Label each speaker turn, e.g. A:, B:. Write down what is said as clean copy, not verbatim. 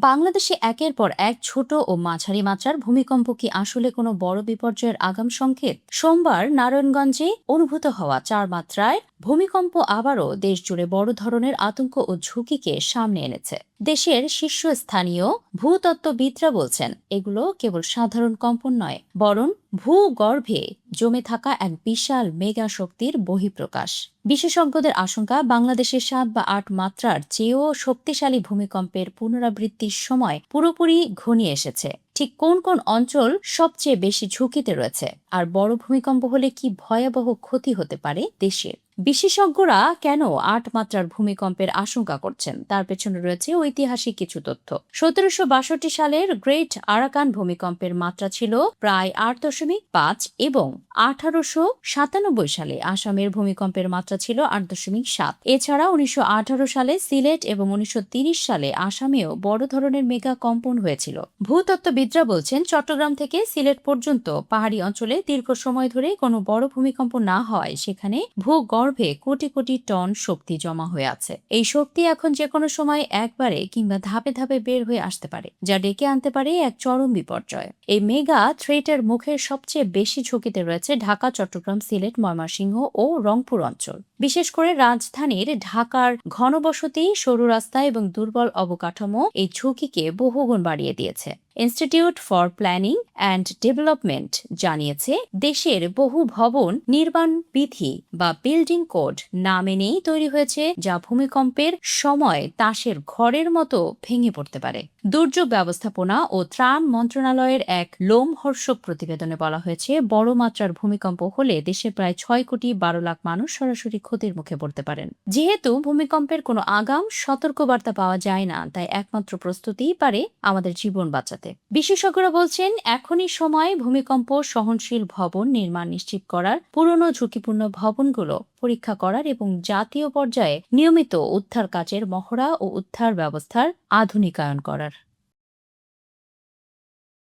A: বাংলাদেশে একের পর এক ছোট ও মাঝারি মাত্রার ভূমিকম্প কি আসলে কোনো বড় বিপর্যয়ের আগাম সংকেত? সোমবার নারায়ণগঞ্জে অনুভূত হওয়া 4 মাত্রায় ভূমিকম্প আবারও দেশজুড়ে বড় ধরনের আতঙ্ক ও ঝুঁকিকে সামনে এনেছে। দেশের শীর্ষস্থানীয় ভূতত্ত্ববিদরা বলছেন এগুলো কেবল সাধারণ কম্পন নয়, বরং ভূগর্ভে জমে থাকা এক বিশাল মেগা শক্তির বহিঃপ্রকাশ। বিশেষজ্ঞদের আশঙ্কা, বাংলাদেশের 7 বা 8 মাত্রার চেয়েও শক্তিশালী ভূমিকম্পের পুনরাবৃত্তির সময় পুরোপুরি ঘনিয়ে এসেছে। ঠিক কোন কোন অঞ্চল সবচেয়ে বেশি ঝুঁকিতে রয়েছে, আর বড় ভূমিকম্প হলে কি ভয়াবহ ক্ষতি হতে পারে দেশের? বিশেষজ্ঞরা কেন 8 মাত্রার ভূমিকম্পের আশঙ্কা করছেন, তার পেছনে রয়েছে ঐতিহাসিক কিছু তথ্য। 1762 সালের গ্রেট আরাকান ভূমিকম্পের মাত্রা ছিল প্রায় 8.5 এবং 1897 সালে আসামের ভূমিকম্পের মাত্রা ছিল 8.7। এছাড়া 1918 সালে সিলেট এবং 1930 সালে আসামেও বড় ধরনের মেগা কম্পন হয়েছিল। ভূতত্ত্ববিদরা বলছেন চট্টগ্রাম থেকে সিলেট পর্যন্ত পাহাড়ি অঞ্চলে দীর্ঘ সময় ধরে কোনো বড় ভূমিকম্প না হওয়ায় সেখানে ভূগর্ভে কোটি কোটি টন শক্তি জমা হয়ে আছে। এই শক্তি এখন যে কোনো সময় একবারে কিংবা ধাপে ধাপে বের হয়ে আসতে পারে, যা ডেকে আনতে পারে এক চরম বিপর্যয়। এই মেগা থ্রেটের মুখে সবচেয়ে বেশি ঝুঁকিতে রয়েছে ঢাকা, চট্টগ্রাম, সিলেট, ময়মনসিংহ ও রংপুর অঞ্চল। বিশেষ করে রাজধানীর ঢাকার ঘনবসতি, সরু রাস্তা এবং দুর্বল অবকাঠামো এই ঝুঁকিকে বহুগুণ বাড়িয়ে দিয়েছে। Institute for planning and development জানিয়েছে, দেশের বহু ভবন নির্মাণ বিধি বা বিল্ডিং কোড না মেনেই তৈরি হয়েছে, যা ভূমিকম্পের সময় তাসের ঘরের মতো ভেঙে পড়তে পারে। দুর্যোগ ব্যবস্থাপনা ও ত্রাণ মন্ত্রণালয়ের এক লোমহর্ষক প্রতিবেদনে বলা হয়েছে, বড় মাত্রার ভূমিকম্প হলে দেশে প্রায় 6,12,00,000 মানুষ সরাসরি ক্ষতির মুখে পড়তে পারেন। যেহেতু ভূমিকম্পের কোনো আগাম সতর্কবার্তা পাওয়া যায় না, তাই একমাত্র প্রস্তুতিই পারে আমাদের জীবন বাঁচাতে। বিশেষজ্ঞরা বলছেন এখনই সময় ভূমিকম্প সহনশীল ভবন নির্মাণ নিশ্চিত করার, পুরনো ঝুঁকিপূর্ণ ভবনগুলো পরীক্ষা করার এবং জাতীয় পর্যায়ে নিয়মিত উদ্ধার কাজের মহড়া ও উদ্ধার ব্যবস্থার আধুনিকায়ন করার।